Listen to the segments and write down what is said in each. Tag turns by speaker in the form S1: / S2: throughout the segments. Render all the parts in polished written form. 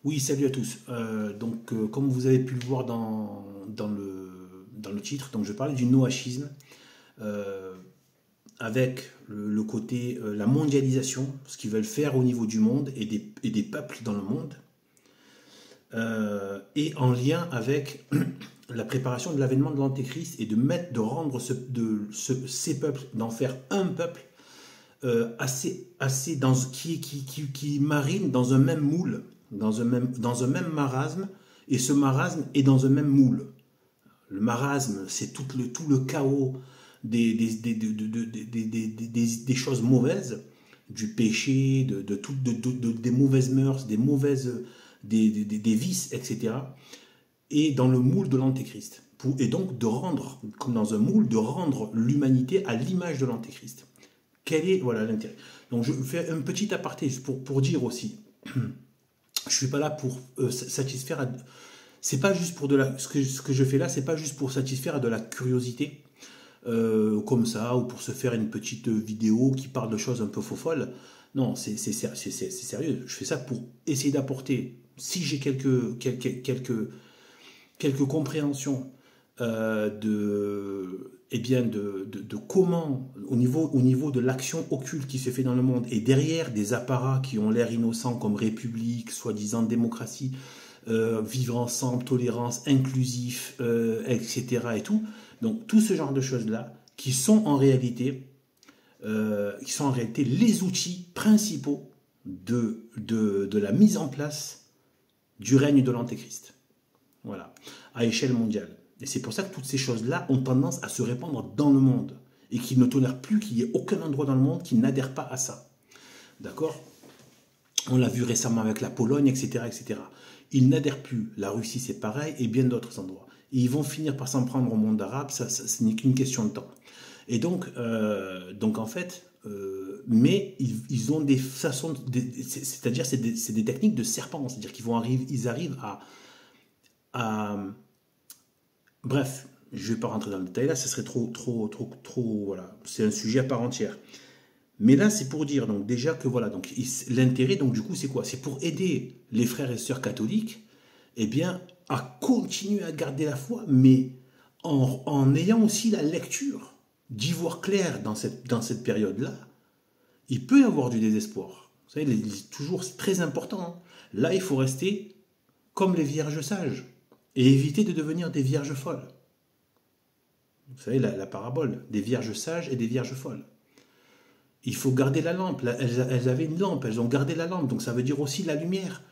S1: Oui, salut à tous. Comme vous avez pu le voir dans le titre, donc je parlais du noachisme euh, avec le côté, la mondialisation, ce qu'ils veulent faire au niveau du monde et des peuples dans le monde, et en lien avec la préparation de l'avènement de l'Antéchrist et de rendre ces peuples, d'en faire un peuple assez qui marine dans un même moule, dans un même marasme, et ce marasme est dans un même moule. Le marasme, c'est tout le chaos des choses mauvaises, du péché, des mauvaises mœurs, des vices, etc. Et dans le moule de l'Antéchrist. Et donc de rendre, comme dans un moule, de rendre l'humanité à l'image de l'Antéchrist. Quel est voilà l'intérêt? Donc je fais un petit aparté pour dire aussi, je suis pas là pour satisfaire. C'est pas juste pour ce que je fais là, c'est pas juste pour satisfaire à de la curiosité comme ça, ou pour se faire une petite vidéo qui parle de choses un peu faux-folles. Non, c'est sérieux. Je fais ça pour essayer d'apporter, si j'ai quelques compréhensions de comment, au niveau de l'action occulte qui se fait dans le monde, et derrière des apparats qui ont l'air innocents comme République, soi-disant démocratie, vivre ensemble, tolérance, inclusif, etc. et tout. Donc tout ce genre de choses-là qui sont en réalité les outils principaux de la mise en place du règne de l'Antéchrist. Voilà, à échelle mondiale. Et c'est pour ça que toutes ces choses-là ont tendance à se répandre dans le monde et qu'ils ne tolèrent plus qu'il y ait aucun endroit dans le monde qui n'adhère pas à ça. D'accord? On l'a vu récemment avec la Pologne, etc., etc. Ils n'adhèrent plus. La Russie, c'est pareil, et bien d'autres endroits. Et ils vont finir par s'en prendre au monde arabe, ce n'est qu'une question de temps. Et donc en fait, mais ils ont des façons, c'est-à-dire c'est des techniques de serpent, c'est-à-dire ils arrivent à bref, je ne vais pas rentrer dans le détail là, ce serait trop, voilà, c'est un sujet à part entière. Mais là, c'est pour dire donc déjà que voilà, donc l'intérêt, donc du coup, c'est quoi? C'est pour aider les frères et sœurs catholiques, eh bien, à continuer à garder la foi, mais en ayant aussi la lecture, d'y voir clair dans cette période-là. Il peut y avoir du désespoir. Vous savez, toujours, c'est très important. Hein. Là, il faut rester comme les vierges sages et éviter de devenir des vierges folles. Vous savez, la parabole des vierges sages et des vierges folles. Il faut garder la lampe. Elles avaient une lampe, elles ont gardé la lampe. Donc ça veut dire aussi la lumière.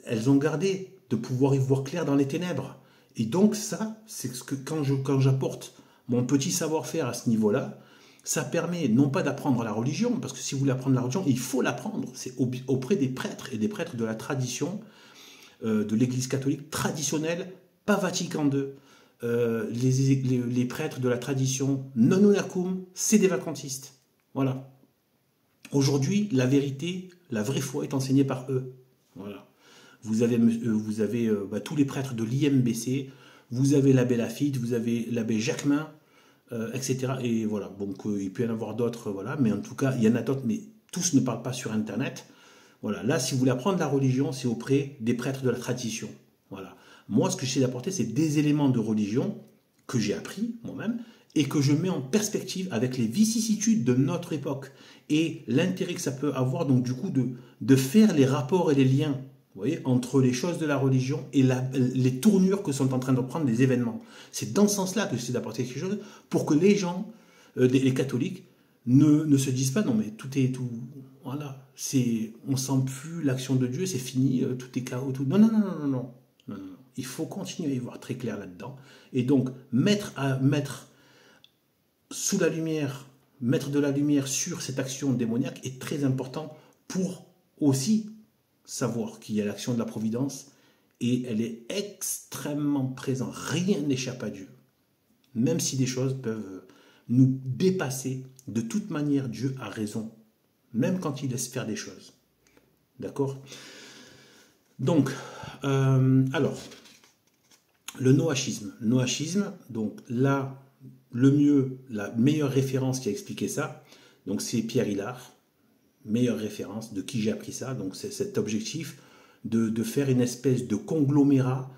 S1: Elles ont gardé de pouvoir y voir clair dans les ténèbres. Et donc ça, c'est ce que quand j'apporte mon petit savoir-faire à ce niveau-là, ça permet non pas d'apprendre la religion, parce que si vous voulez apprendre la religion, il faut l'apprendre. C'est auprès des prêtres et des prêtres de la tradition, de l'Église catholique traditionnelle, pas Vatican II. Les prêtres de la tradition non unacum, c'est des vacantistes. Voilà. Aujourd'hui, la vérité, la vraie foi est enseignée par eux. Voilà. Vous avez tous les prêtres de l'IMBC, vous avez l'abbé Lafitte, vous avez l'abbé Jacquemin, etc. Et voilà, donc il peut y en avoir d'autres, voilà, mais en tout cas, il y en a d'autres, mais tous ne parlent pas sur Internet. Voilà, là, si vous voulez apprendre la religion, c'est auprès des prêtres de la tradition. Voilà. Moi, ce que j'essaie d'apporter, c'est des éléments de religion que j'ai appris moi-même et que je mets en perspective avec les vicissitudes de notre époque et l'intérêt que ça peut avoir, donc du coup, de faire les rapports et les liens, vous voyez, entre les choses de la religion et les tournures que sont en train de prendre les événements. C'est dans ce sens-là que j'essaie d'apporter quelque chose pour que les gens, les catholiques, ne se disent pas non mais tout est tout, voilà, on sent plus l'action de Dieu, c'est fini, tout est chaos, tout. Non. Il faut continuer à y voir très clair là-dedans et donc mettre de la lumière sur cette action démoniaque est très important pour aussi savoir qu'il y a l'action de la providence et elle est extrêmement présente. Rien n'échappe à Dieu. Même si des choses peuvent nous dépasser, de toute manière, Dieu a raison. Même quand il laisse faire des choses. D'accord? Donc, alors, le noachisme. Noachisme, donc là, la meilleure référence qui a expliqué ça, donc c'est Pierre Hillard, meilleure référence de qui j'ai appris ça. Donc c'est cet objectif de faire une espèce de conglomérat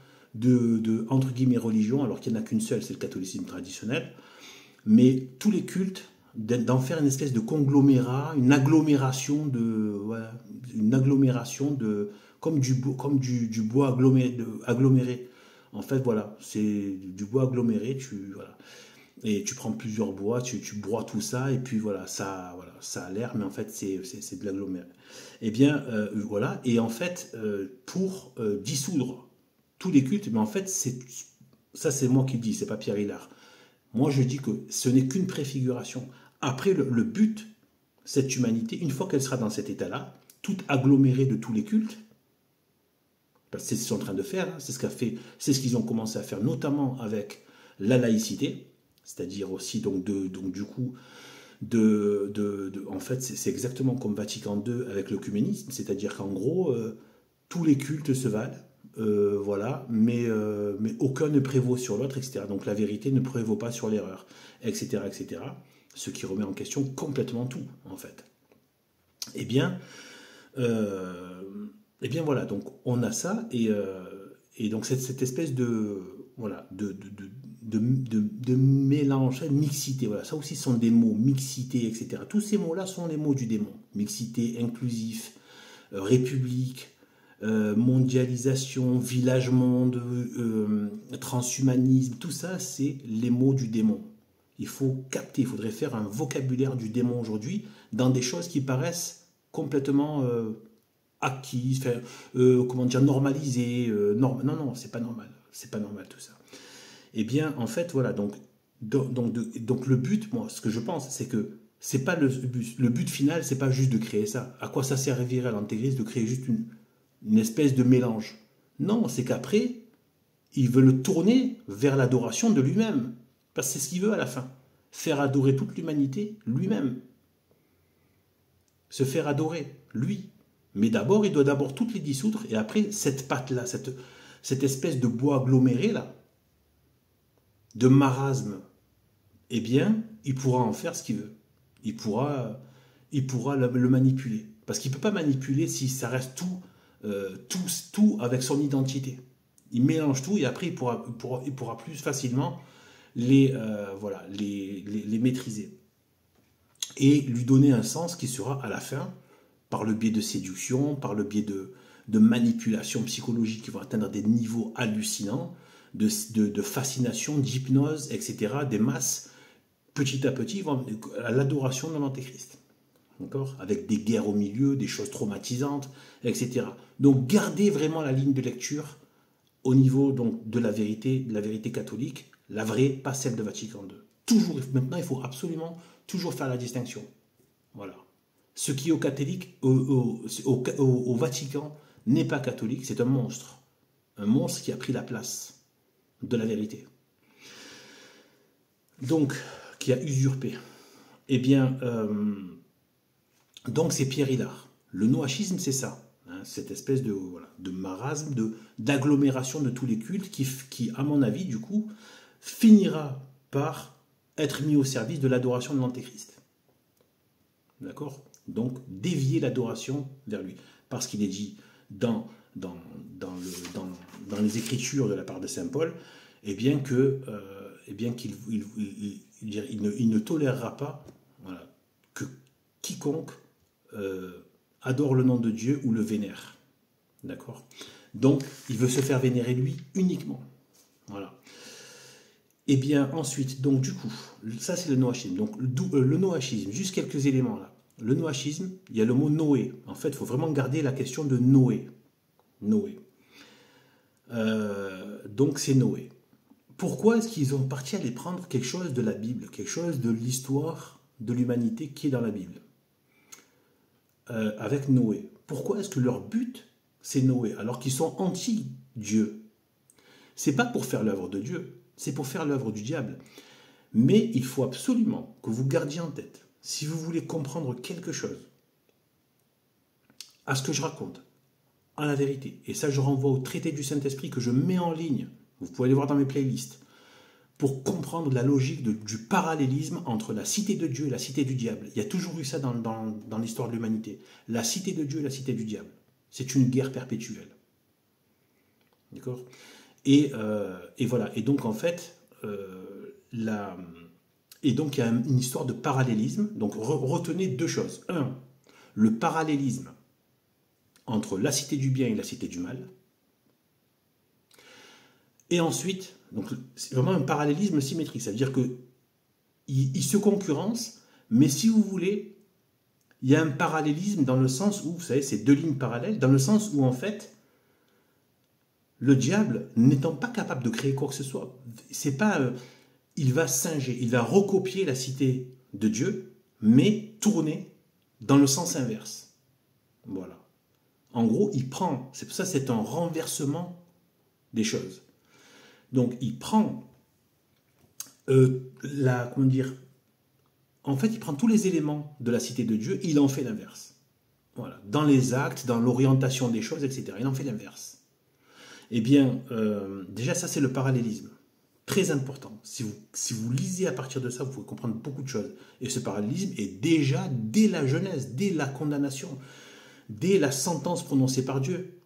S1: entre guillemets, religion, alors qu'il n'y en a qu'une seule, c'est le catholicisme traditionnel, mais tous les cultes, d'en faire une espèce de conglomérat, une agglomération voilà, comme du bois aggloméré. En fait, voilà, c'est du bois aggloméré, voilà. Et tu prends plusieurs bois, tu broies tout ça, et puis voilà, ça a l'air, mais en fait, c'est de l'aggloméré. Eh bien, voilà, et en fait, pour dissoudre tous les cultes, mais en fait, ça c'est moi qui le dis, c'est pas Pierre Hillard. Moi, je dis que ce n'est qu'une préfiguration. Après, le but, cette humanité, une fois qu'elle sera dans cet état-là, toute agglomérée de tous les cultes, parce que c'est ce qu'ils sont en train de faire, hein, c'est ce qu'ils ont commencé à faire, notamment avec la laïcité, c'est-à-dire aussi donc du coup en fait c'est exactement comme Vatican II avec l'œcuménisme, c'est-à-dire qu'en gros tous les cultes se valent, voilà, mais aucun ne prévaut sur l'autre, etc. Donc la vérité ne prévaut pas sur l'erreur, etc., etc. Ce qui remet en question complètement tout, en fait. Eh bien voilà, donc on a ça, et donc cette espèce de voilà de mélange, mixité, voilà, ça aussi sont des mots, mixité, etc. Tous ces mots-là sont les mots du démon. Mixité, inclusif, république, mondialisation, village-monde, transhumanisme, tout ça, c'est les mots du démon. Il faut capter, il faudrait faire un vocabulaire du démon aujourd'hui dans des choses qui paraissent complètement acquises, comment dire, normalisées. Non, c'est pas normal. C'est pas normal tout ça. Eh bien, en fait, voilà, donc le but, moi, ce que je pense, c'est que c'est pas le but final, c'est pas juste de créer ça. À quoi ça servirait à l'antégrisme de créer juste une espèce de mélange? Non, c'est qu'après, il veut le tourner vers l'adoration de lui-même. Parce que c'est ce qu'il veut à la fin. Faire adorer toute l'humanité lui-même. Se faire adorer, lui. Mais d'abord, il doit d'abord toutes les dissoudre, et après, cette pâte-là, cette espèce de bois aggloméré, là, de marasme, eh bien, il pourra en faire ce qu'il veut. Il pourra le manipuler. Parce qu'il ne peut pas manipuler si ça reste tout avec son identité. Il mélange tout, et après, il pourra plus facilement les maîtriser. Et lui donner un sens qui sera à la fin, par le biais de séduction, par le biais de manipulation psychologique qui vont atteindre des niveaux hallucinants, de fascination, d'hypnose, etc., des masses, petit à petit, vont à l'adoration de l'Antéchrist. D'accord ? Avec des guerres au milieu, des choses traumatisantes, etc. Donc, gardez vraiment la ligne de lecture au niveau donc, de la vérité catholique, la vraie, pas celle de Vatican II. Toujours, maintenant, il faut absolument toujours faire la distinction. Voilà. Ce qui est au Vatican n'est pas catholique, c'est un monstre. Un monstre qui a pris la place de la vérité. Donc, qui a usurpé. Eh bien, donc c'est Pierre Hillard. Le noachisme, c'est ça. Hein, cette espèce de marasme, d'agglomération de tous les cultes qui, à mon avis, du coup, finira par être mis au service de l'adoration de l'Antéchrist. D'accord ? Donc, dévier l'adoration vers lui. Parce qu'il est dit dans les Écritures de la part de saint Paul, eh bien qu'il ne tolérera pas, voilà, que quiconque adore le nom de Dieu ou le vénère. D'accord ? Donc, il veut se faire vénérer lui uniquement. Voilà. Et bien ensuite, donc du coup, ça c'est le noachisme. Donc le noachisme, juste quelques éléments là. Le noachisme, il y a le mot Noé. En fait, il faut vraiment garder la question de Noé. Noé. Donc c'est Noé. Pourquoi est-ce qu'ils ont parti aller prendre quelque chose de la Bible, quelque chose de l'histoire de l'humanité qui est dans la Bible, avec Noé? Pourquoi est-ce que leur but c'est Noé, alors qu'ils sont anti-Dieu? C'est pas pour faire l'œuvre de Dieu, c'est pour faire l'œuvre du diable. Mais il faut absolument que vous gardiez en tête, si vous voulez comprendre quelque chose à ce que je raconte, à la vérité, et ça je renvoie au traité du Saint-Esprit que je mets en ligne, vous pouvez aller voir dans mes playlists, pour comprendre la logique du parallélisme entre la cité de Dieu et la cité du diable. Il y a toujours eu ça dans l'histoire de l'humanité. La cité de Dieu et la cité du diable. C'est une guerre perpétuelle. D'accord? Et voilà. Et donc, en fait, et donc, il y a une histoire de parallélisme. Donc, retenez deux choses. Un, le parallélisme entre la cité du bien et la cité du mal. Et ensuite, donc, c'est vraiment un parallélisme symétrique. Ça veut dire qu'ils se concurrencent, mais si vous voulez, il y a un parallélisme dans le sens où, vous savez, c'est deux lignes parallèles, dans le sens où, en fait, le diable, n'étant pas capable de créer quoi que ce soit, c'est pas, il va singer, il va recopier la cité de Dieu, mais tourner dans le sens inverse. Voilà. En gros, il prend, c'est pour ça que c'est un renversement des choses. Donc, il prend comment dire, en fait, il prend tous les éléments de la cité de Dieu, il en fait l'inverse. Voilà. Dans les actes, dans l'orientation des choses, etc. Il en fait l'inverse. Eh bien, déjà, ça, c'est le parallélisme. Très important. Si vous lisez à partir de ça, vous pouvez comprendre beaucoup de choses. Et ce parallélisme est déjà dès la Genèse, dès la condamnation, dès la sentence prononcée par Dieu.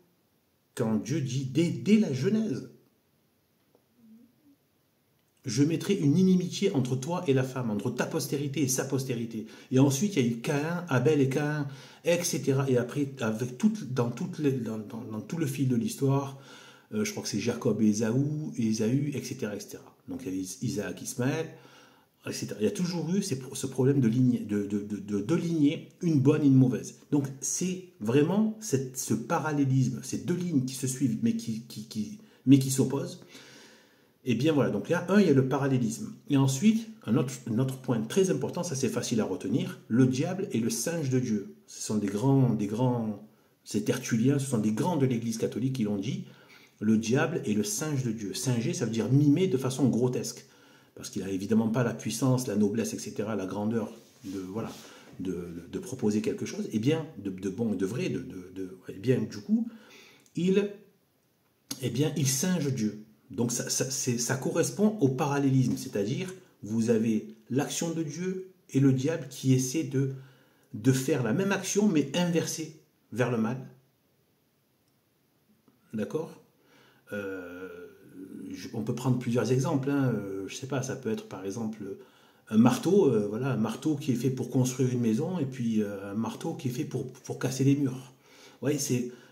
S1: Quand Dieu dit, dès la Genèse, je mettrai une inimitié entre toi et la femme, entre ta postérité et sa postérité. Et ensuite, il y a eu Caïn, Abel et Caïn, etc. Et après, avec dans tout le fil de l'histoire, je crois que c'est Jacob et Ésaü, etc., etc. Donc il y a Isaac, Ismaël, etc. Il y a toujours eu ce problème de ligner une bonne et une mauvaise. Donc c'est vraiment ce parallélisme, ces deux lignes qui se suivent mais qui s'opposent. Et bien voilà, donc là, il y a le parallélisme. Et ensuite, un autre point très important, ça c'est facile à retenir, le diable est le singe de Dieu. Ce sont des grands, c'est Tertullien, ce sont des grands de l'Église catholique qui l'ont dit. Le diable est le singe de Dieu. Singer, ça veut dire mimer de façon grotesque. Parce qu'il n'a évidemment pas la puissance, la noblesse, etc., la grandeur de proposer quelque chose. Et bien, de bon et de vrai, et bien, du coup, il singe Dieu. Donc ça correspond au parallélisme. C'est-à-dire, vous avez l'action de Dieu et le diable qui essaie de faire la même action, mais inversée vers le mal. D'accord ? On peut prendre plusieurs exemples. Je ne sais pas, ça peut être par exemple un marteau, un marteau qui est fait pour construire une maison et puis un marteau qui est fait pour casser les murs. Ouais,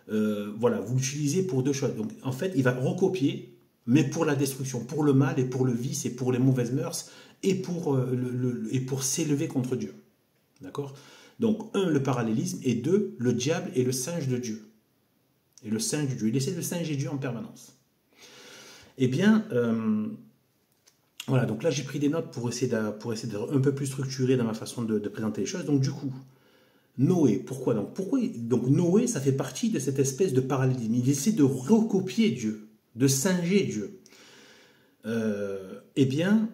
S1: vous l'utilisez pour deux choses. Donc en fait, il va recopier, mais pour la destruction, pour le mal et pour le vice et pour les mauvaises mœurs et pour s'élever contre Dieu. D'accord ? Donc un, le parallélisme, et deux, le diable est le singe de Dieu. Et le singe de Dieu. Il essaie de singer Dieu en permanence. Eh bien, voilà, donc là j'ai pris des notes pour essayer d'être un peu plus structuré dans ma façon de présenter les choses. Donc du coup, Noé, pourquoi donc Noé, ça fait partie de cette espèce de parallélisme. Il essaie de recopier Dieu, de singer Dieu. Eh bien,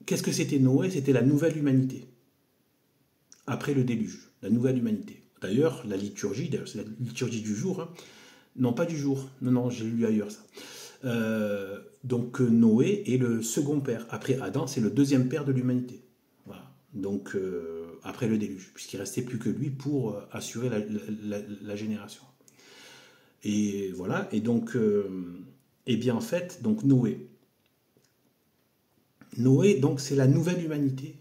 S1: qu'est-ce que c'était Noé? C'était la nouvelle humanité. Après le déluge, la nouvelle humanité. D'ailleurs, c'est la liturgie du jour. Hein. Non, pas du jour. Non, j'ai lu ailleurs ça. Donc Noé est le second père. Après Adam, c'est le deuxième père de l'humanité. Voilà. Donc après le déluge, puisqu'il ne restait plus que lui pour assurer la génération. Et voilà. Et donc, eh bien en fait, donc Noé, donc c'est la nouvelle humanité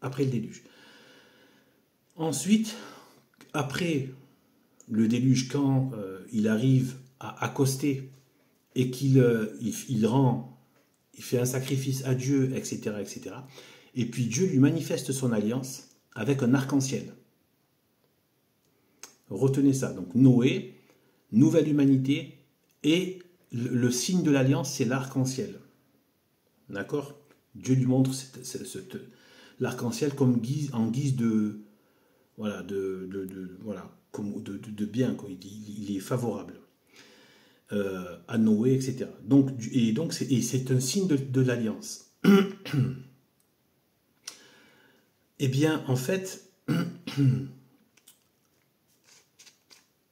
S1: après le déluge. Ensuite, après le déluge, quand il arrive à accoster et qu'il fait un sacrifice à Dieu, etc., etc. Et puis Dieu lui manifeste son alliance avec un arc-en-ciel. Retenez ça. Donc Noé, nouvelle humanité, et le signe de l'alliance, c'est l'arc-en-ciel. D'accord ? Dieu lui montre l'arc-en-ciel comme en guise de bien. Il est favorable. À Noé, etc. Donc c'est un signe de l'alliance. Eh bien, en fait,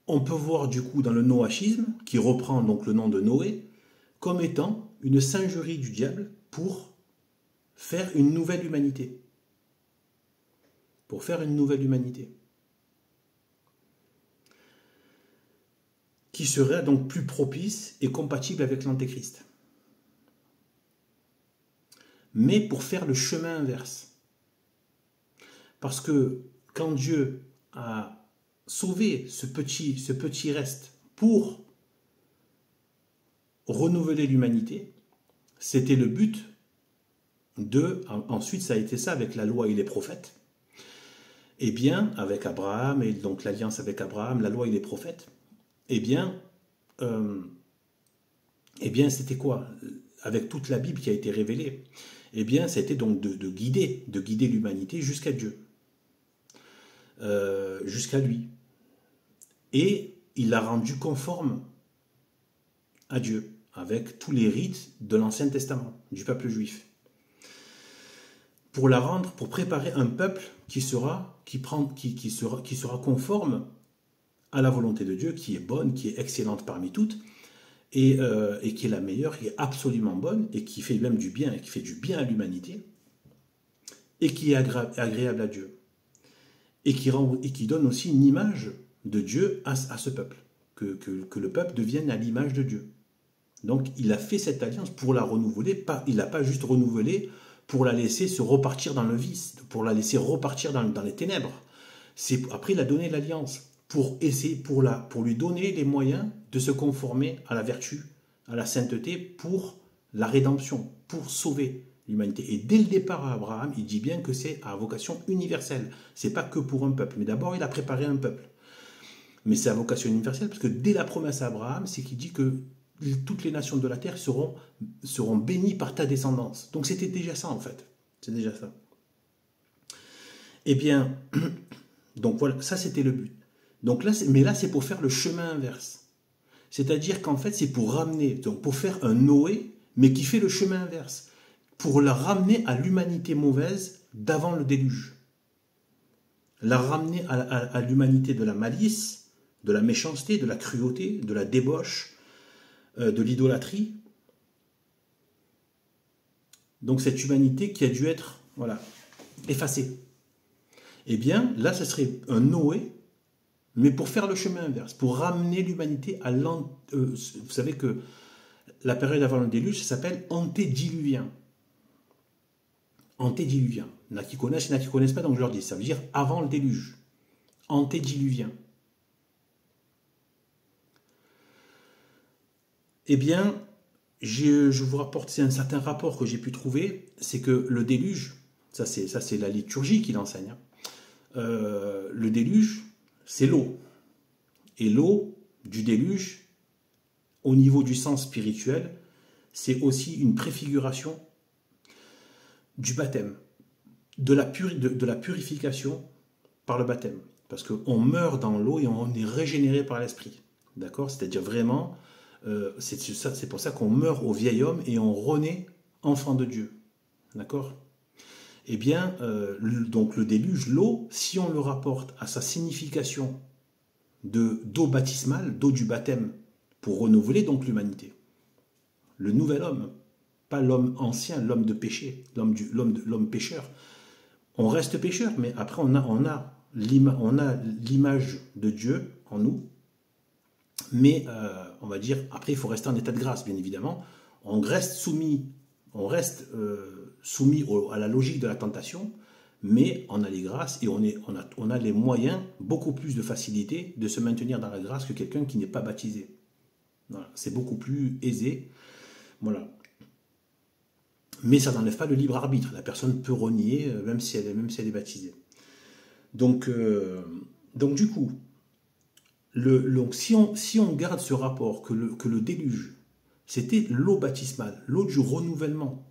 S1: on peut voir du coup dans le noachisme, qui reprend donc le nom de Noé, comme étant une singerie du diable pour faire une nouvelle humanité. Pour faire une nouvelle humanité. qui serait donc plus propice et compatible avec l'Antéchrist. Mais pour faire le chemin inverse. Parce que quand Dieu a sauvé ce petit reste pour renouveler l'humanité, c'était le but ensuite ça a été ça avec la loi et les prophètes, et bien avec Abraham, et donc l'alliance avec Abraham, la loi et les prophètes, eh bien c'était quoi? Avec toute la Bible qui a été révélée, eh bien ça a été donc de guider l'humanité jusqu'à Dieu, jusqu'à lui. Et il l'a rendu conforme à Dieu, avec tous les rites de l'Ancien Testament, du peuple juif. Pour préparer un peuple qui sera conforme à la volonté de Dieu, qui est bonne, qui est excellente parmi toutes, et qui est la meilleure, qui est absolument bonne, et qui fait même du bien, et qui fait du bien à l'humanité, et qui est agréable à Dieu, et qui donne aussi une image de Dieu à ce peuple, que le peuple devienne à l'image de Dieu. Donc il a fait cette alliance pour la renouveler, il n'a pas juste renouvelé pour la laisser se repartir dans le vice, pour la laisser repartir dans les ténèbres. Après il a donné l'alliance pour lui donner les moyens de se conformer à la vertu, à la sainteté, pour la rédemption, pour sauver l'humanité. Et dès le départ à Abraham, il dit bien que c'est à vocation universelle. C'est pas que pour un peuple, mais d'abord il a préparé un peuple. Mais c'est à vocation universelle parce que dès la promesse à Abraham, c'est qu'il dit que toutes les nations de la terre seront bénies par ta descendance. Donc c'était déjà ça en fait. C'est déjà ça. Eh bien, donc voilà, ça c'était le but. Donc là, mais là c'est pour faire le chemin inverse. C'est-à-dire qu'en fait c'est pour ramener, donc pour faire un Noé, mais qui fait le chemin inverse. Pour la ramener à l'humanité mauvaise d'avant le déluge. La ramener à l'humanité de la malice, de la méchanceté, de la cruauté, de la débauche, de l'idolâtrie. Donc cette humanité qui a dû être effacée. Eh bien, là, ce serait un Noé, mais pour faire le chemin inverse, pour ramener l'humanité à vous savez que la période avant le déluge, ça s'appelle antédiluvien. Antédiluvien. Il y en a qui connaissent, il y en a qui ne connaissent pas, donc je leur dis, ça veut dire avant le déluge. Antédiluvien. Eh bien, je vous rapporte, c'est un certain rapport que j'ai pu trouver, c'est que le déluge, ça c'est la liturgie qui l'enseigne, le déluge, c'est l'eau. Et l'eau du déluge, au niveau du sens spirituel, c'est aussi une préfiguration du baptême, de la purification par le baptême. Parce qu'on meurt dans l'eau et on est régénéré par l'esprit. D'accord? C'est-à-dire vraiment... c'est pour ça qu'on meurt au vieil homme et on renaît enfant de Dieu. D'accord? Eh bien, donc le déluge, l'eau, si on le rapporte à sa signification d'eau baptismale, d'eau du baptême, pour renouveler donc l'humanité. Le nouvel homme, pas l'homme ancien, l'homme de péché, l'homme pécheur. On reste pécheur, mais après on a l'image de Dieu en nous. Mais on va dire, après il faut rester en état de grâce, bien évidemment. On reste soumis à la logique de la tentation, mais on a les grâces et on a les moyens, beaucoup plus de facilité de se maintenir dans la grâce que quelqu'un qui n'est pas baptisé. Voilà, c'est beaucoup plus aisé. Voilà. Mais ça n'enlève pas le libre arbitre. La personne peut renier, même si elle est baptisée. Donc du coup, si on garde ce rapport que le déluge, c'était l'eau baptismale, l'eau du renouvellement,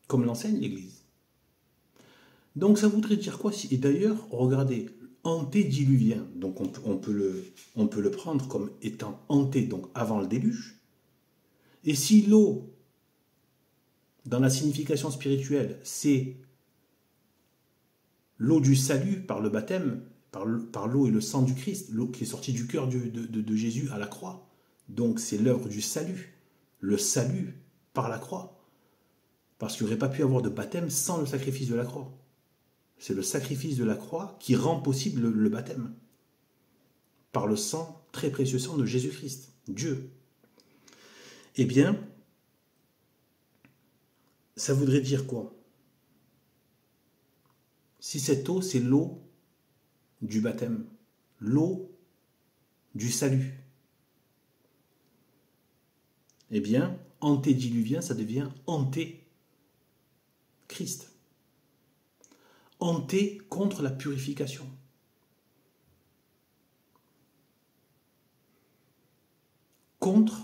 S1: comme l'enseigne l'Église. Donc ça voudrait dire quoi? Et d'ailleurs, regardez, antédiluvien, donc on peut le prendre comme étant anté, donc avant le déluge. Et si l'eau, dans la signification spirituelle, c'est l'eau du salut par le baptême, par l'eau et le sang du Christ, l'eau qui est sortie du cœur de Jésus à la croix. Donc c'est l'œuvre du salut, le salut par la croix. Parce qu'il n'y aurait pas pu avoir de baptême sans le sacrifice de la croix. C'est le sacrifice de la croix qui rend possible le baptême. Par le sang très précieux sang de Jésus-Christ, Dieu. Eh bien, ça voudrait dire quoi? Si cette eau, c'est l'eau du baptême, l'eau du salut, eh bien, antédiluvien, ça devient anté-Christ. Anté contre la purification. Contre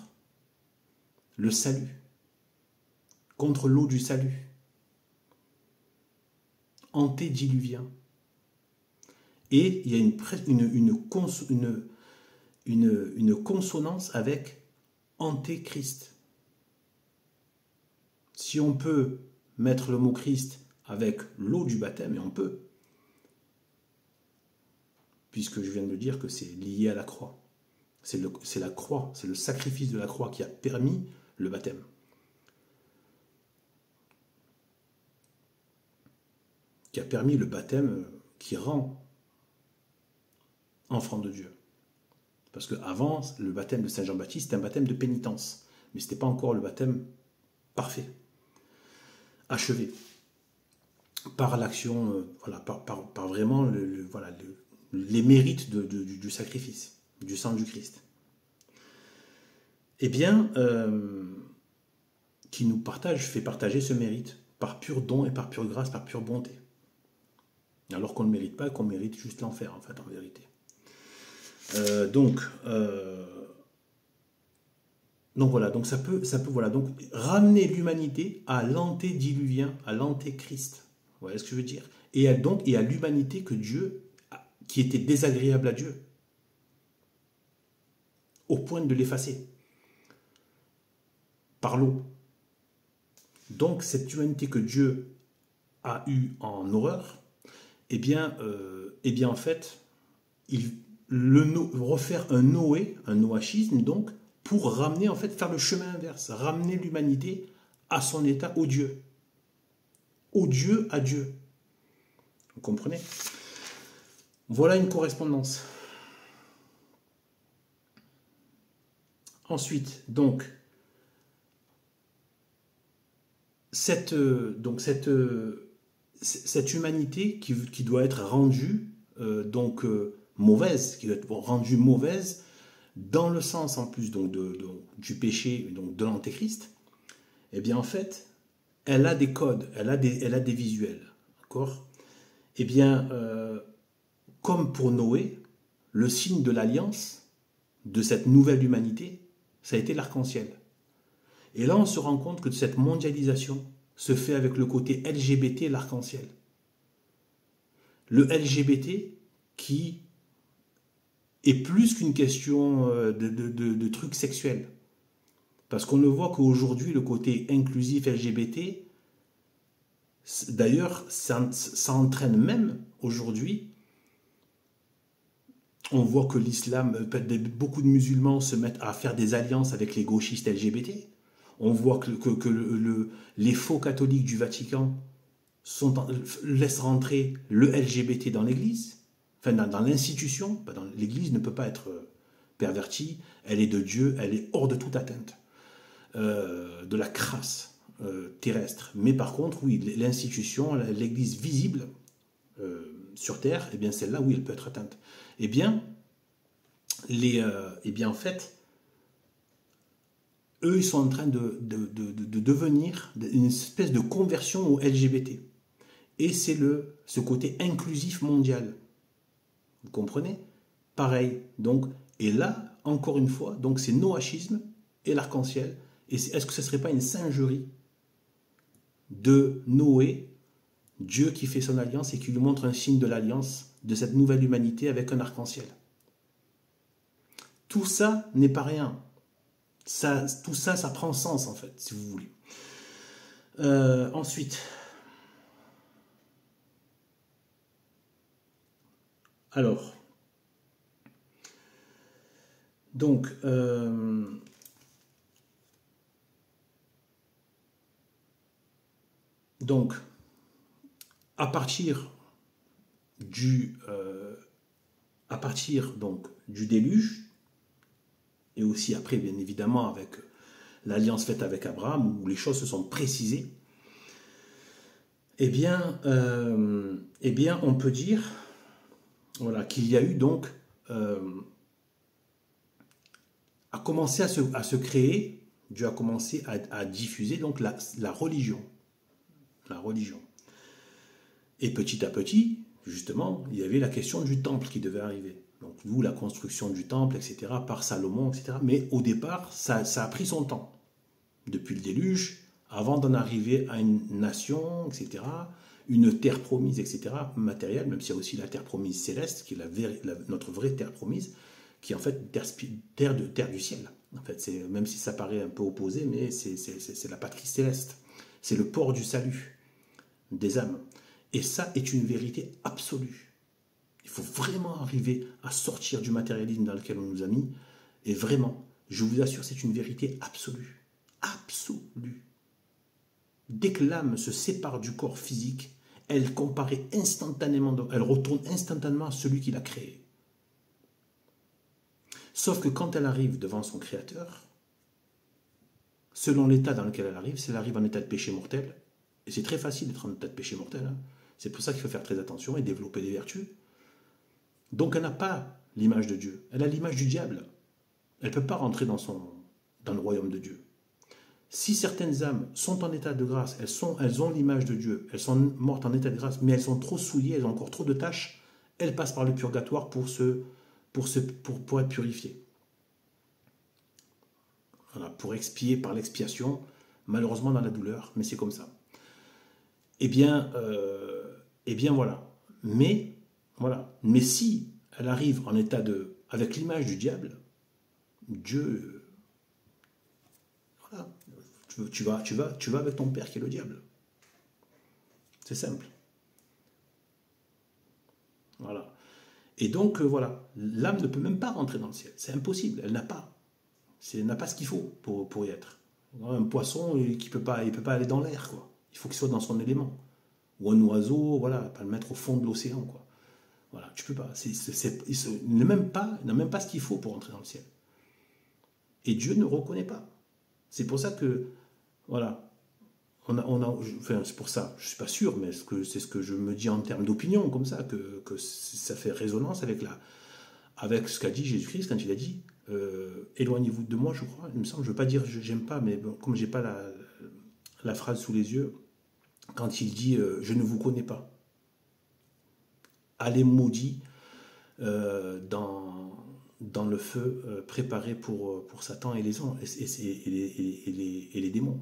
S1: le salut. Contre l'eau du salut. Antédiluvien. Et il y a une consonance avec antéchrist. Si on peut mettre le mot Christ avec l'eau du baptême, et on peut, puisque je viens de le dire que c'est lié à la croix. C'est la croix, c'est le sacrifice de la croix qui a permis le baptême. Qui a permis le baptême qui rend enfant de Dieu. Parce qu'avant, le baptême de Saint Jean-Baptiste, c'était un baptême de pénitence. Mais ce n'était pas encore le baptême parfait, achevé. Par l'action, voilà, par vraiment les mérites du sacrifice, du sang du Christ. Eh bien, qui nous fait partager ce mérite par pur don et par pure grâce, par pure bonté. Alors qu'on ne le mérite pas, qu'on mérite juste l'enfer, en fait, en vérité. Donc voilà, donc ça peut voilà, donc ramener l'humanité à l'antédiluvien, à l'antéchrist. Vous voyez ce que je veux dire? Et à l'humanité que Dieu, qui était désagréable à Dieu, au point de l'effacer par l'eau. Donc cette humanité que Dieu a eue en horreur, eh bien en fait, refaire un Noé, un noachisme donc, pour ramener, en fait, faire le chemin inverse, ramener l'humanité à son état odieux. Odieux à Dieu. Vous comprenez? Voilà une correspondance. Ensuite, donc, cette humanité qui doit être rendue mauvaise, qui doit être rendue mauvaise dans le sens en plus donc du péché, donc de l'antéchrist, eh bien en fait, elle a des codes, elle a des visuels, d'accord? Eh bien, comme pour Noé, le signe de l'alliance de cette nouvelle humanité, ça a été l'arc-en-ciel. Et là, on se rend compte que cette mondialisation se fait avec le côté LGBT et l'arc-en-ciel. Le LGBT qui est plus qu'une question de trucs sexuels. Parce qu'on le voit qu'aujourd'hui, le côté inclusif LGBT, d'ailleurs, ça entraîne même aujourd'hui, on voit que l'islam, beaucoup de musulmans se mettent à faire des alliances avec les gauchistes LGBT. On voit que les faux catholiques du Vatican laissent rentrer le LGBT dans l'Église, enfin dans l'institution. L'Église ne peut pas être pervertie, elle est de Dieu, elle est hors de toute atteinte de la crasse terrestre. Mais par contre, oui, l'institution, l'Église visible sur Terre, eh bien celle-là, oui, elle peut être atteinte. Eh bien, en fait, eux, ils sont en train de devenir une espèce de conversion au LGBT. Et c'est ce côté inclusif mondial. Vous comprenez? Pareil. Donc, et là, encore une fois, donc c'est noachisme et l'arc-en-ciel. Et est-ce que ce ne serait pas une singerie de Noé, Dieu qui fait son alliance et qui lui montre un signe de l'alliance de cette nouvelle humanité avec un arc-en-ciel? Tout ça n'est pas rien. Tout ça, ça prend sens, en fait, si vous voulez. Ensuite. Alors. Donc. À partir du déluge, et aussi après, bien évidemment, avec l'alliance faite avec Abraham, où les choses se sont précisées, eh bien, on peut dire, voilà, qu'il y a eu donc, a commencé à se créer, Dieu a commencé à diffuser donc la religion. La religion. Et petit à petit, justement, il y avait la question du temple qui devait arriver. Donc, d'où la construction du temple, etc., par Salomon, etc. Mais au départ, ça a pris son temps. Depuis le déluge, avant d'en arriver à une nation, etc., une terre promise, etc., matérielle, même s'il y a aussi la terre promise céleste, qui est notre vraie terre promise, qui est en fait terre du ciel. En fait, même si ça paraît un peu opposé, mais c'est la patrie céleste. C'est le port du salut des âmes. Et ça est une vérité absolue. Il faut vraiment arriver à sortir du matérialisme dans lequel on nous a mis. Et vraiment, je vous assure, c'est une vérité absolue. Absolue. Dès que l'âme se sépare du corps physique, elle comparaît instantanément, elle retourne instantanément à celui qui l'a créé. Sauf que quand elle arrive devant son créateur, selon l'état dans lequel elle arrive, si elle arrive en état de péché mortel, et c'est très facile d'être en état de péché mortel, hein, c'est pour ça qu'il faut faire très attention et développer des vertus. Donc elle n'a pas l'image de Dieu, elle a l'image du diable. Elle ne peut pas rentrer dans le royaume de Dieu. Si certaines âmes sont en état de grâce, elles ont l'image de Dieu, elles sont mortes en état de grâce, mais elles sont trop souillées, elles ont encore trop de tâches, elles passent par le purgatoire pour être purifiées. Voilà, pour expier par l'expiation, malheureusement dans la douleur, mais c'est comme ça. Eh bien voilà. Mais si elle arrive en état avec l'image du diable, Dieu, voilà, tu vas avec ton père qui est le diable. C'est simple. Voilà. Et donc voilà, l'âme ne peut même pas rentrer dans le ciel. C'est impossible. Elle n'a pas ce qu'il faut pour y être. Un poisson qui peut pas aller dans l'air, quoi. Il faut qu'il soit dans son élément. Ou un oiseau, voilà, pas le mettre au fond de l'océan, quoi. Voilà, tu peux pas. Il n'a même pas ce qu'il faut pour entrer dans le ciel. Et Dieu ne reconnaît pas. C'est pour ça que, voilà, c'est pour ça, je ne suis pas sûr, mais c'est ce que je me dis en termes d'opinion, comme ça, que ça fait résonance avec ce qu'a dit Jésus-Christ quand il a dit éloignez-vous de moi, je crois. Il me semble, je ne veux pas dire j'aime pas, mais bon, comme je n'ai pas la phrase sous les yeux, quand il dit je ne vous connais pas. Allez maudits dans le feu préparé pour Satan et les anges et les démons.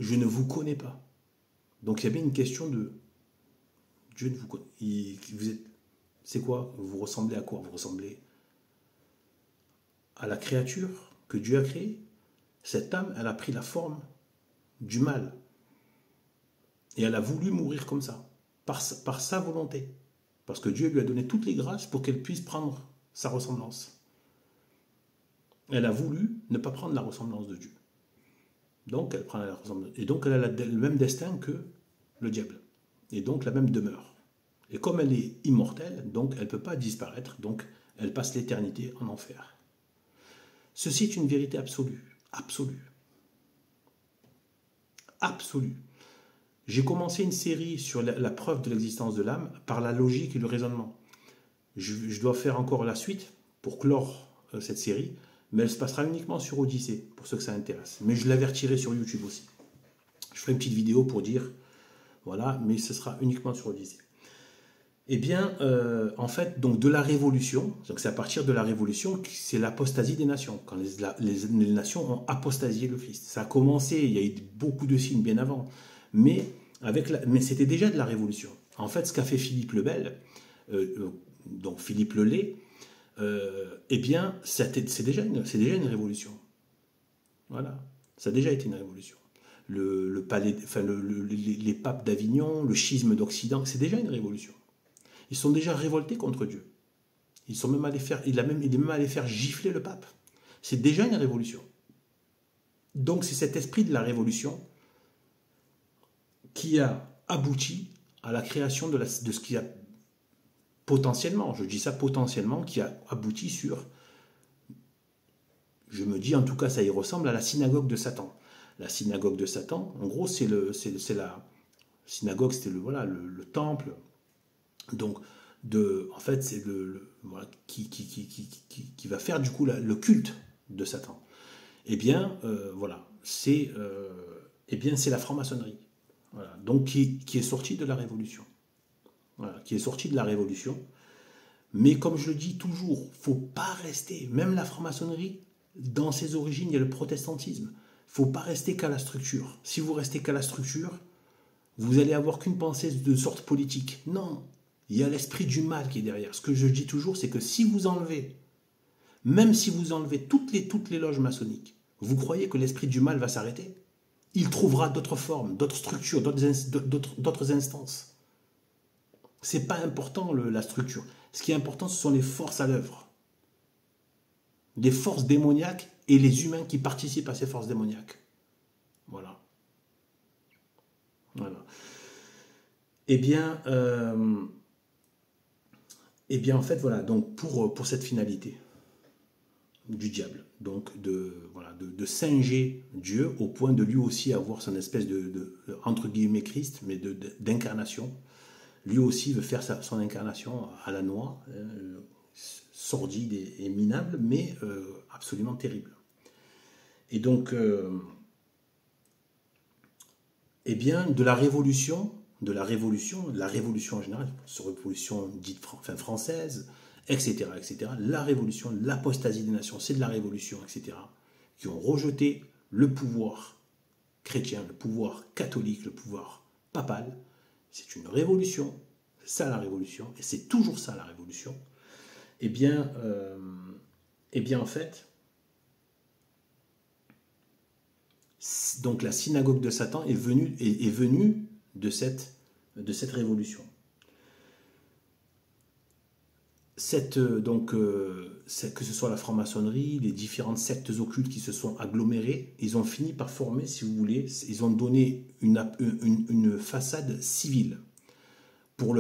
S1: Je ne vous connais pas. Donc il y a bien une question de Dieu ne vous connaît. C'est quoi? Vous ressemblez à quoi? Vous ressemblez à la créature que Dieu a créée. Cette âme, elle a pris la forme du mal. Et elle a voulu mourir comme ça, par sa volonté. Parce que Dieu lui a donné toutes les grâces pour qu'elle puisse prendre sa ressemblance. Elle a voulu ne pas prendre la ressemblance de Dieu. Donc elle prend la ressemblance. Et donc elle a le même destin que le diable. Et donc la même demeure. Et comme elle est immortelle, donc elle ne peut pas disparaître, donc elle passe l'éternité en enfer. Ceci est une vérité absolue. Absolue. Absolue. J'ai commencé une série sur la preuve de l'existence de l'âme par la logique et le raisonnement. Je dois faire encore la suite pour clore cette série, mais elle se passera uniquement sur Odyssée, pour ceux que ça intéresse. Mais je l'avertirai sur YouTube aussi. Je ferai une petite vidéo pour dire, voilà, mais ce sera uniquement sur Odyssée. Eh bien, en fait, donc de la Révolution, donc c'est à partir de la Révolution que c'est l'apostasie des nations, quand les nations ont apostasié le Christ. Ça a commencé, il y a eu beaucoup de signes bien avant, mais c'était déjà de la Révolution. En fait, ce qu'a fait Philippe le Bel, donc Philippe le Laid, eh bien, c'est déjà une révolution. Voilà, ça a déjà été une révolution. Les papes d'Avignon, le schisme d'Occident, c'est déjà une révolution. Ils sont déjà révoltés contre Dieu. Il est même allé faire gifler le pape. C'est déjà une révolution. Donc c'est cet esprit de la révolution qui a abouti à la création de ce qui a potentiellement, je dis ça potentiellement, qui a abouti sur, je me dis en tout cas ça y ressemble à la synagogue de Satan. La synagogue de Satan, en gros c'est la synagogue, c'était voilà, le temple, donc en fait c'est voilà, qui va faire du coup le culte de Satan. Eh bien voilà, c'est la franc-maçonnerie, voilà, donc qui est sortie de la Révolution. Voilà, qui est sortie de la Révolution. Mais comme je le dis toujours, il ne faut pas rester, même la franc-maçonnerie, dans ses origines, il y a le protestantisme. Il ne faut pas rester qu'à la structure. Si vous restez qu'à la structure, vous allez avoir qu'une pensée de sorte politique. Non, il y a l'esprit du mal qui est derrière. Ce que je dis toujours, c'est que si vous enlevez, même si vous enlevez toutes les loges maçonniques, vous croyez que l'esprit du mal va s'arrêter? Il trouvera d'autres formes, d'autres structures, d'autres instances. C'est pas important la structure. Ce qui est important, ce sont les forces à l'œuvre. Les forces démoniaques et les humains qui participent à ces forces démoniaques. Voilà. Voilà. Eh bien, en fait, voilà, donc pour cette finalité du diable, donc de singer Dieu au point de lui aussi avoir son espèce de entre guillemets Christ, mais d'incarnation. Lui aussi veut faire son incarnation à la noix, sordide et minable, mais absolument terrible. Et donc, eh bien, la révolution en général, cette révolution dite française, etc., la révolution, l'apostasie des nations, c'est de la révolution, etc., qui ont rejeté le pouvoir chrétien, le pouvoir catholique, le pouvoir papal. C'est une révolution, c'est ça la révolution, et c'est toujours ça la révolution. Eh bien en fait, donc la synagogue de Satan est venue de cette révolution. Que ce soit la franc-maçonnerie, les différentes sectes occultes qui se sont agglomérées, ils ont fini par former, si vous voulez, ils ont donné une façade civile pour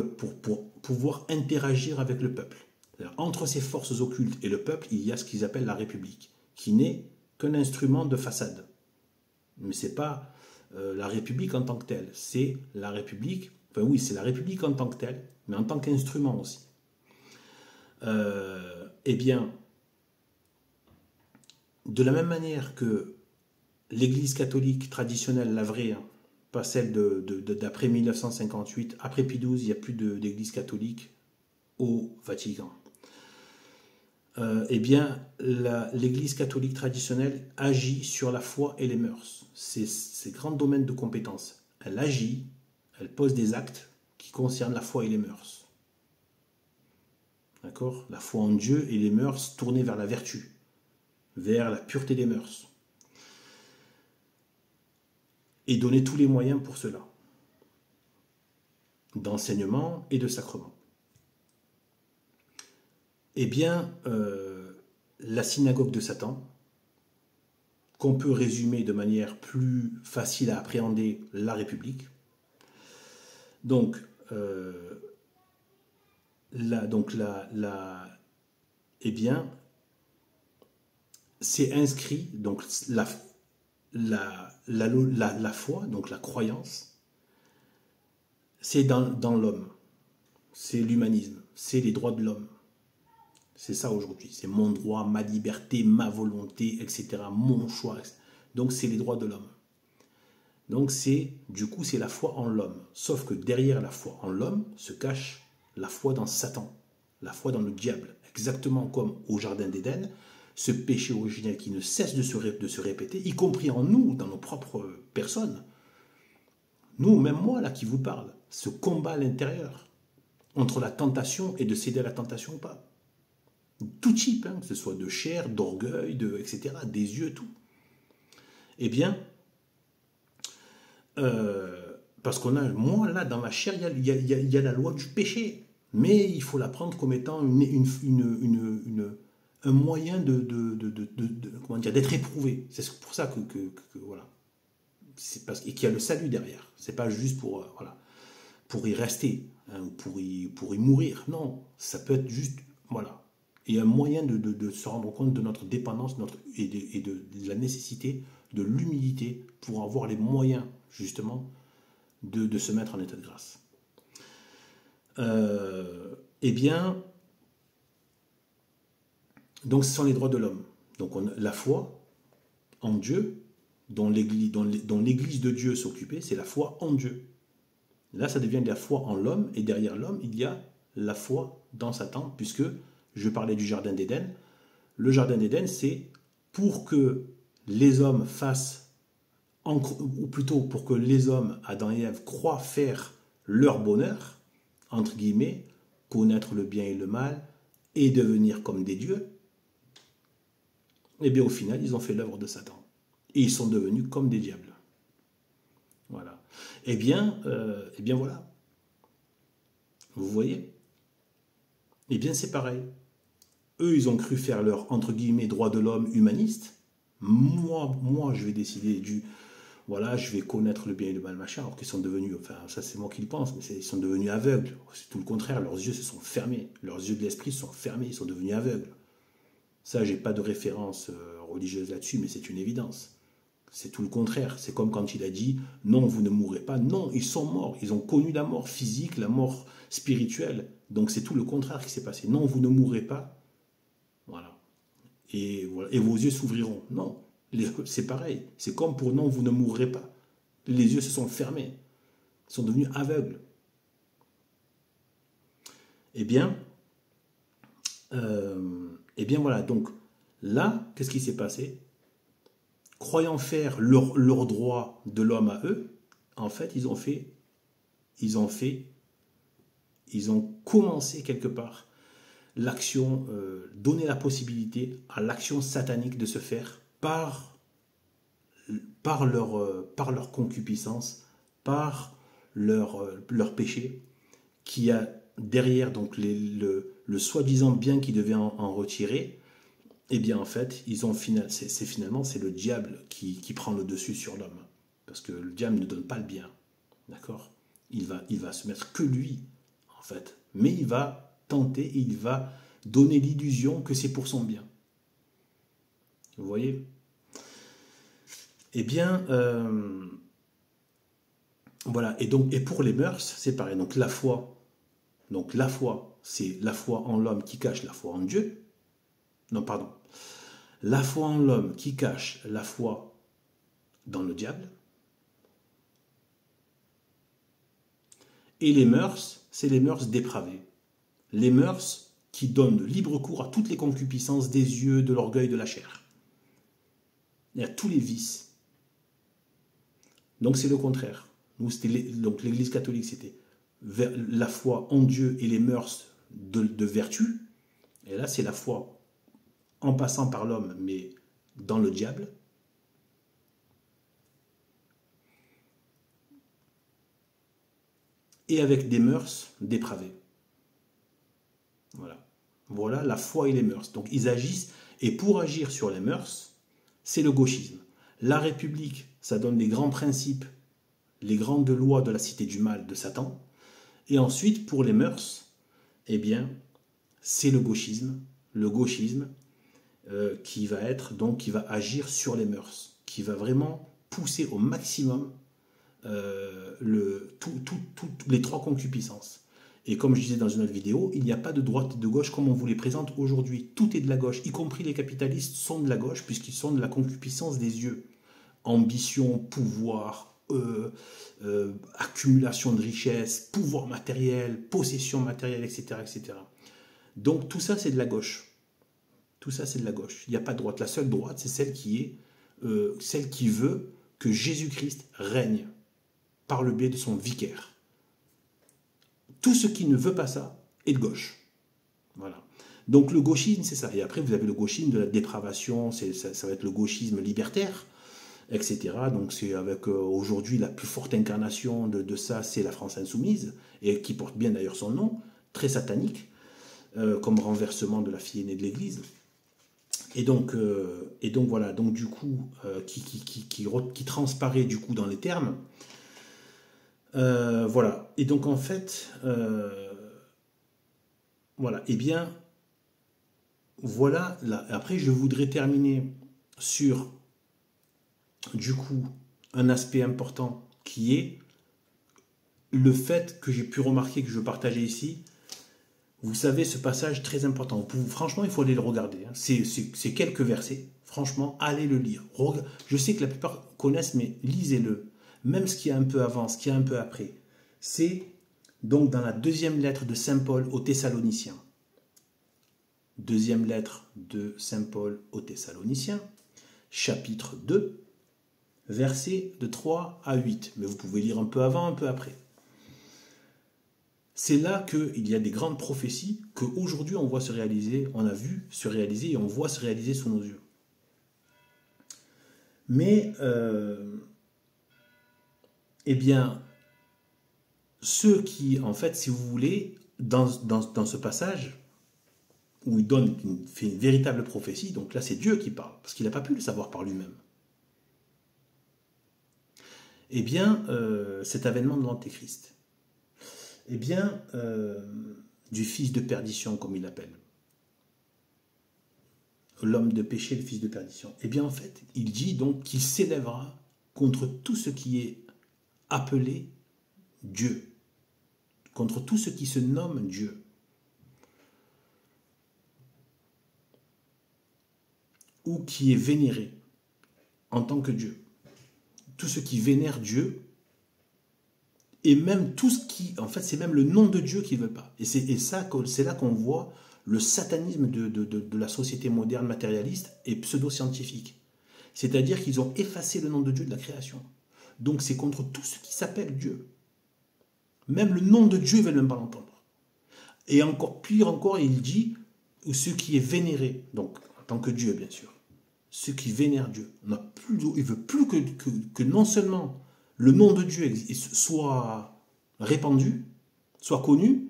S1: pouvoir interagir avec le peuple. Entre ces forces occultes et le peuple, il y a ce qu'ils appellent la République, qui n'est qu'un instrument de façade. Mais ce n'est pas la République en tant que telle. C'est la République, enfin oui, c'est la République en tant que telle, mais en tant qu'instrument aussi. Eh bien, de la même manière que l'Église catholique traditionnelle, la vraie, pas celle d'après 1958, après Pie XII, il n'y a plus d'Église catholique au Vatican. Eh bien, l'Église catholique traditionnelle agit sur la foi et les mœurs. C'est grands domaines de compétences. Elle agit, elle pose des actes qui concernent la foi et les mœurs. D'accord ? La foi en Dieu et les mœurs tournées vers la vertu, vers la pureté des mœurs. Et donner tous les moyens pour cela, d'enseignement et de sacrement. Eh bien, la synagogue de Satan, qu'on peut résumer de manière plus facile à appréhender, la République. Donc, eh bien, c'est inscrit, donc la foi, donc la croyance, c'est dans l'homme, c'est l'humanisme, c'est les droits de l'homme. C'est ça aujourd'hui, c'est mon droit, ma liberté, ma volonté, etc., mon choix. Donc c'est les droits de l'homme. Donc du coup, c'est la foi en l'homme. Sauf que derrière la foi en l'homme se cache la foi dans Satan, la foi dans le diable. Exactement comme au Jardin d'Éden, ce péché originel qui ne cesse de se répéter, y compris en nous, dans nos propres personnes. Nous, même moi, là, qui vous parle, ce combat à l'intérieur, entre la tentation et de céder à la tentation ou pas. Tout type, que ce soit de chair, d'orgueil, etc., des yeux, tout. Eh bien, parce qu'on a, moi, là, dans ma chair, il y a la loi du péché, mais il faut la prendre comme étant un moyen comment dire, d'être éprouvé. C'est pour ça que voilà. Et qu'il y a le salut derrière. C'est pas juste pour y rester. hein, pour y mourir. Non, ça peut être juste, voilà. Et un moyen de se rendre compte de notre dépendance et de la nécessité de l'humilité pour avoir les moyens, justement, de se mettre en état de grâce. Eh bien, donc ce sont les droits de l'homme. Donc la foi en Dieu, dont l'Église de Dieu s'occupait, c'est la foi en Dieu. Là, ça devient de la foi en l'homme, et derrière l'homme, il y a la foi dans Satan, puisque je parlais du Jardin d'Éden. Le Jardin d'Éden, c'est pour que les hommes fassent, ou plutôt pour que les hommes, Adam et Ève, croient faire leur bonheur, entre guillemets, connaître le bien et le mal, et devenir comme des dieux. Et bien au final, ils ont fait l'œuvre de Satan. Et ils sont devenus comme des diables. Voilà. Eh bien voilà. Vous voyez? Eh bien c'est pareil. Eux, ils ont cru faire leur, entre guillemets, droit de l'homme humaniste. Moi, je vais décider voilà, je vais connaître le bien et le mal, machin, alors qu'ils sont devenus, enfin, ça c'est moi qui le pense, mais ils sont devenus aveugles. C'est tout le contraire, leurs yeux se sont fermés. Leurs yeux de l'esprit se sont fermés, ils sont devenus aveugles. Ça, j'ai pas de référence religieuse là-dessus, mais c'est une évidence. C'est tout le contraire. C'est comme quand il a dit « Non, vous ne mourrez pas ». Non, ils sont morts. Ils ont connu la mort physique, la mort spirituelle. Donc c'est tout le contraire qui s'est passé. Non, vous ne mourrez pas. Voilà. Et vos yeux s'ouvriront. Non, c'est pareil. C'est comme pour « Non, vous ne mourrez pas ». Les yeux se sont fermés. Ils sont devenus aveugles. Eh bien voilà. Donc là, qu'est-ce qui s'est passé ? Croyant faire leur droit de l'homme à eux, en fait, ils ont commencé quelque part l'action, donner la possibilité à l'action satanique de se faire par leur concupiscence, par leur péché, qui a derrière donc le soi-disant bien qui devait en retirer. Eh bien, en fait, c'est le diable qui prend le dessus sur l'homme. Parce que le diable ne donne pas le bien. D'accord ? Il va se mettre que lui, en fait. Mais il va tenter et il va donner l'illusion que c'est pour son bien. Vous voyez ? Eh bien, voilà. Et pour les mœurs, c'est pareil. Donc, la foi, c'est la foi en l'homme qui cache la foi en Dieu. Non, pardon. La foi en l'homme qui cache la foi dans le diable. Et les mœurs, c'est les mœurs dépravées. Les mœurs qui donnent libre cours à toutes les concupiscences des yeux, de l'orgueil, de la chair. Et à tous les vices. Donc c'est le contraire. Donc l'Église catholique, c'était la foi en Dieu et les mœurs de vertu. Et là, c'est la foi en passant par l'homme, mais dans le diable. Et avec des mœurs dépravées. Voilà. Voilà la foi et les mœurs. Donc ils agissent, et pour agir sur les mœurs, c'est le gauchisme. La République, ça donne les grands principes, les grandes lois de la cité du mal de Satan. Et ensuite, pour les mœurs, eh bien, c'est le gauchisme. Le gauchisme qui va agir sur les mœurs, qui va vraiment pousser au maximum les trois concupiscences. Et comme je disais dans une autre vidéo, il n'y a pas de droite et de gauche comme on vous les présente aujourd'hui. Tout est de la gauche, y compris les capitalistes sont de la gauche puisqu'ils sont de la concupiscence des yeux. Ambition, pouvoir, accumulation de richesses, pouvoir matériel, possession matérielle, etc., etc. Donc tout ça c'est de la gauche. Tout ça c'est de la gauche. Il n'y a pas de droite. La seule droite c'est celle qui veut que Jésus-Christ règne par le biais de son vicaire. Tout ce qui ne veut pas ça est de gauche. Voilà. Donc le gauchisme, c'est ça. Et après, vous avez le gauchisme de la dépravation, ça va être le gauchisme libertaire, etc. Donc c'est avec aujourd'hui la plus forte incarnation de ça, c'est la France insoumise, et qui porte bien d'ailleurs son nom, très satanique, comme renversement de la fille aînée de l'Église. Et donc voilà, donc du coup, qui transparaît du coup dans les termes. Voilà. Et donc en fait, voilà. Eh bien, voilà. Là. Après, je voudrais terminer sur, du coup, un aspect important qui est le fait que j'ai pu remarquer, que je veux partager ici. Vous savez, ce passage très important. Franchement, il faut aller le regarder. Hein. C'est quelques versets. Franchement, allez le lire. Je sais que la plupart connaissent, mais lisez-le. Même ce qui est un peu avant, ce qui est un peu après. C'est donc dans la deuxième lettre de Saint Paul aux Thessaloniciens. Deuxième lettre de Saint Paul aux Thessaloniciens, chapitre 2, versets de 3 à 8. Mais vous pouvez lire un peu avant, un peu après. C'est là qu'il y a des grandes prophéties qu'aujourd'hui on voit se réaliser, on a vu se réaliser et on voit se réaliser sous nos yeux. Mais, eh bien, ceux qui, en fait, si vous voulez, dans ce passage, où il fait une véritable prophétie, donc là c'est Dieu qui parle, parce qu'il n'a pas pu le savoir par lui-même. Eh bien, cet avènement de l'Antéchrist, eh bien, du fils de perdition, comme il l'appelle, l'homme de péché, le fils de perdition, eh bien, en fait, il dit donc qu'il s'élèvera contre tout ce qui est appelé Dieu, contre tout ce qui se nomme Dieu. Ou qui est vénéré en tant que Dieu. Tout ce qui vénère Dieu, et même tout ce qui... En fait, c'est même le nom de Dieu qu'ils ne veulent pas. Et c'est là qu'on voit le satanisme de la société moderne matérialiste et pseudo-scientifique. C'est-à-dire qu'ils ont effacé le nom de Dieu de la création. Donc c'est contre tout ce qui s'appelle Dieu. Même le nom de Dieu, ils ne veulent même pas l'entendre. Et encore pire encore, il dit ce qui est vénéré, donc en tant que Dieu bien sûr. Ceux qui vénèrent Dieu. Il ne veut plus que non seulement le nom de Dieu soit répandu, soit connu,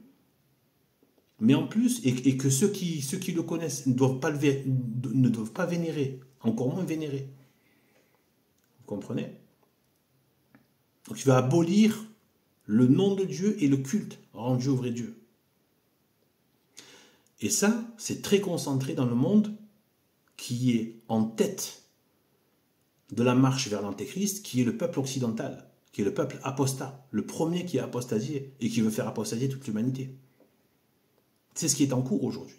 S1: mais en plus, et que ceux qui le connaissent ne doivent pas vénérer, encore moins vénérer. Vous comprenez? Donc il va abolir le nom de Dieu et le culte rendu au vrai Dieu. Et ça, c'est très concentré dans le monde qui est en tête de la marche vers l'Antéchrist, qui est le peuple occidental, qui est le peuple apostat, le premier qui est apostasié et qui veut faire apostasier toute l'humanité. C'est ce qui est en cours aujourd'hui.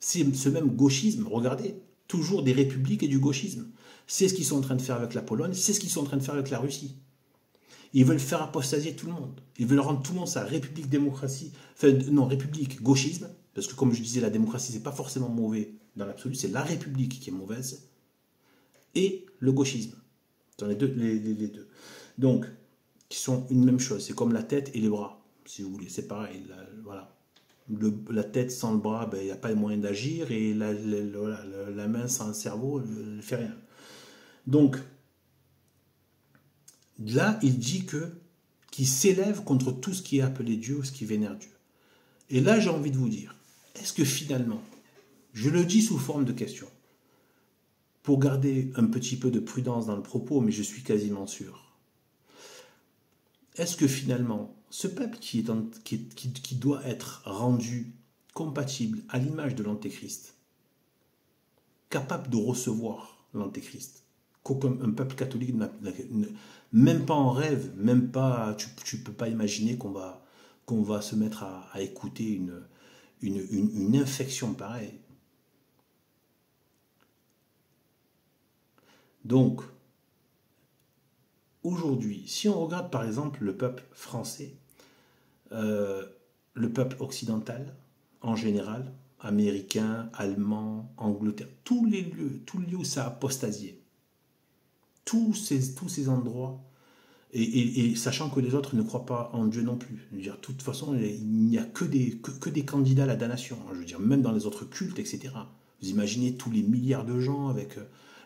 S1: C'est ce même gauchisme, regardez, toujours des républiques et du gauchisme. C'est ce qu'ils sont en train de faire avec la Pologne, c'est ce qu'ils sont en train de faire avec la Russie. Ils veulent faire apostasier tout le monde. Ils veulent rendre tout le monde sa république démocratie, enfin non, république gauchisme, parce que comme je disais, la démocratie, c'est pas forcément mauvais dans l'absolu, c'est la république qui est mauvaise, et le gauchisme. Dans les deux. Donc, qui sont une même chose. C'est comme la tête et les bras, si vous voulez. C'est pareil. Voilà. La tête sans le bras, ben, il n'y a pas de moyen d'agir, et la main sans le cerveau, elle ne fait rien. Donc, là, il dit qu'il s'élève contre tout ce qui est appelé Dieu ou ce qui vénère Dieu. Et là, j'ai envie de vous dire, est-ce que finalement, je le dis sous forme de question, pour garder un petit peu de prudence dans le propos, mais je suis quasiment sûr, est-ce que finalement, ce peuple qui doit être rendu compatible à l'image de l'Antéchrist, capable de recevoir l'Antéchrist, qu'un peuple catholique, même pas en rêve, même pas, tu peux pas imaginer qu'on va se mettre à écouter une infection pareille. Donc, aujourd'hui, si on regarde par exemple le peuple français, le peuple occidental en général, américain, allemand, Angleterre, tous les lieux où ça a apostasié, tous ces endroits, et sachant que les autres ne croient pas en Dieu non plus. Je veux dire, de toute façon, il n'y a que des candidats à la damnation. Je veux dire, même dans les autres cultes, etc. Vous imaginez tous les milliards de gens avec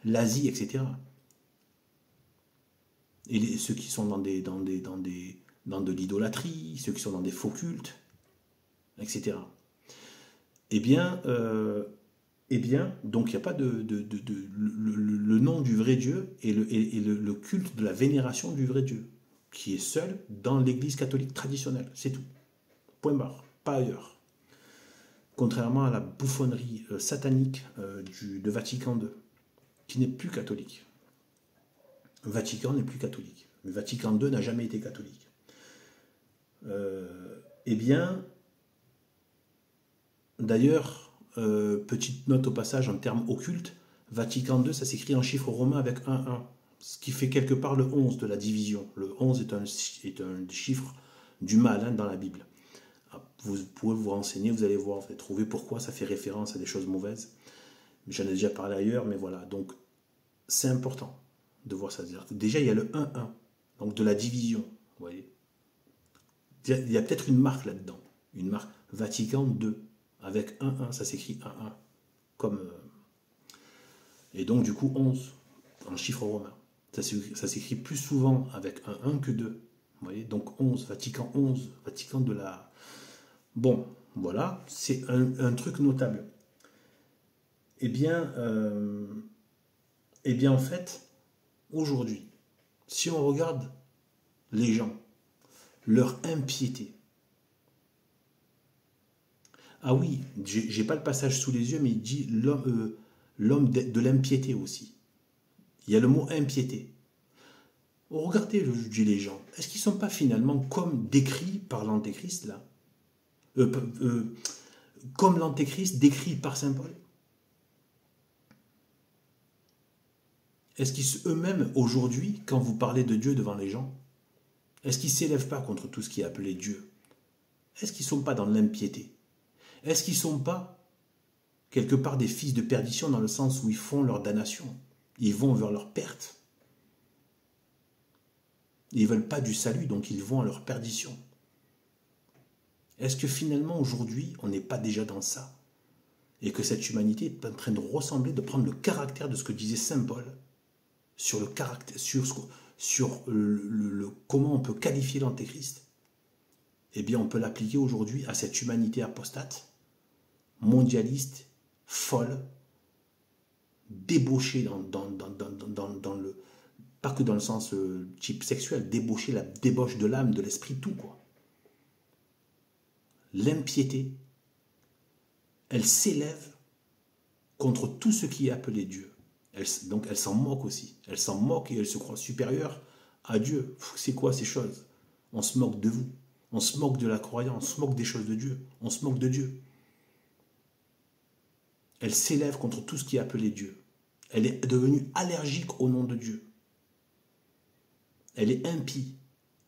S1: l'Asie, etc. Et ceux qui sont dans de l'idolâtrie, ceux qui sont dans des faux cultes, etc. Eh bien, donc il n'y a pas le nom du vrai Dieu et le culte de la vénération du vrai Dieu. qui est seul dans l'Église catholique traditionnelle, c'est tout. Point barre, pas ailleurs. Contrairement à la bouffonnerie satanique de Vatican II, qui n'est plus catholique. Vatican n'est plus catholique. Le Vatican II n'a jamais été catholique. Eh bien, d'ailleurs, petite note au passage en termes occultes, Vatican II, ça s'écrit en chiffre romain avec 1-1, ce qui fait quelque part le 11 de la division. Le 11 est un chiffre du mal dans la Bible. Vous pouvez vous renseigner, vous allez voir, vous allez trouver pourquoi ça fait référence à des choses mauvaises. J'en ai déjà parlé ailleurs, mais voilà. Donc, c'est important de voir ça. Déjà, il y a le 1-1, donc de la division. Vous voyez, il y a peut-être une marque là-dedans, une marque Vatican II, avec 1-1, ça s'écrit 1-1, comme... et donc, du coup, 11, en chiffre romain. Ça s'écrit plus souvent avec 1-1 que 2. Vous voyez, donc 11, Vatican de la... Bon, voilà, c'est un truc notable. Eh bien, en fait, aujourd'hui, si on regarde les gens, leur impiété. Ah oui, j'ai pas le passage sous les yeux, mais il dit l'homme de l'impiété aussi. Il y a le mot impiété. Regardez aujourd'hui les gens. Est-ce qu'ils ne sont pas finalement comme décrits par l'Antéchrist là, comme l'Antéchrist décrit par Saint Paul? Est-ce qu'ils eux-mêmes, aujourd'hui, quand vous parlez de Dieu devant les gens, est-ce qu'ils ne s'élèvent pas contre tout ce qui est appelé Dieu? Est-ce qu'ils ne sont pas dans l'impiété? Est-ce qu'ils ne sont pas, quelque part, des fils de perdition dans le sens où ils font leur damnation? Ils vont vers leur perte. Ils ne veulent pas du salut, donc ils vont à leur perdition. Est-ce que finalement, aujourd'hui, on n'est pas déjà dans ça? Et que cette humanité est en train de ressembler, de prendre le caractère de ce que disait Saint Paul sur le caractère, sur comment on peut qualifier l'Antéchrist? Eh bien, on peut l'appliquer aujourd'hui à cette humanité apostate, mondialiste, folle, débauchée dans le... Pas que dans le sens type sexuel, débauchée, la débauche de l'âme, de l'esprit, tout quoi. L'impiété, elle s'élève contre tout ce qui est appelé Dieu. Donc elle s'en moque aussi. Elle s'en moque et elle se croit supérieure à Dieu. C'est quoi ces choses? On se moque de vous. On se moque de la croyance. On se moque des choses de Dieu. On se moque de Dieu. Elle s'élève contre tout ce qui est appelé Dieu. Elle est devenue allergique au nom de Dieu. Elle est impie.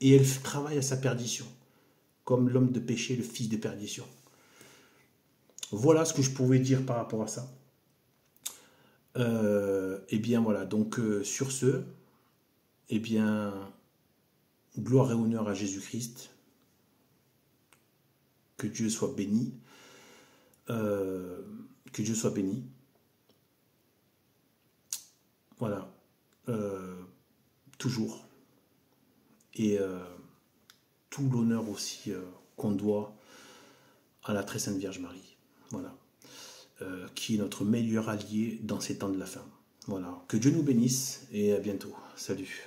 S1: Et elle travaille à sa perdition. Comme l'homme de péché, le fils de perdition. Voilà ce que je pouvais dire par rapport à ça. Eh bien voilà, donc sur ce, eh bien, gloire et honneur à Jésus-Christ. Que Dieu soit béni. Que Dieu soit béni. Voilà. Toujours. Et tout l'honneur aussi qu'on doit à la très sainte Vierge Marie. Voilà. Qui est notre meilleur allié dans ces temps de la fin. Voilà. Que Dieu nous bénisse et à bientôt. Salut.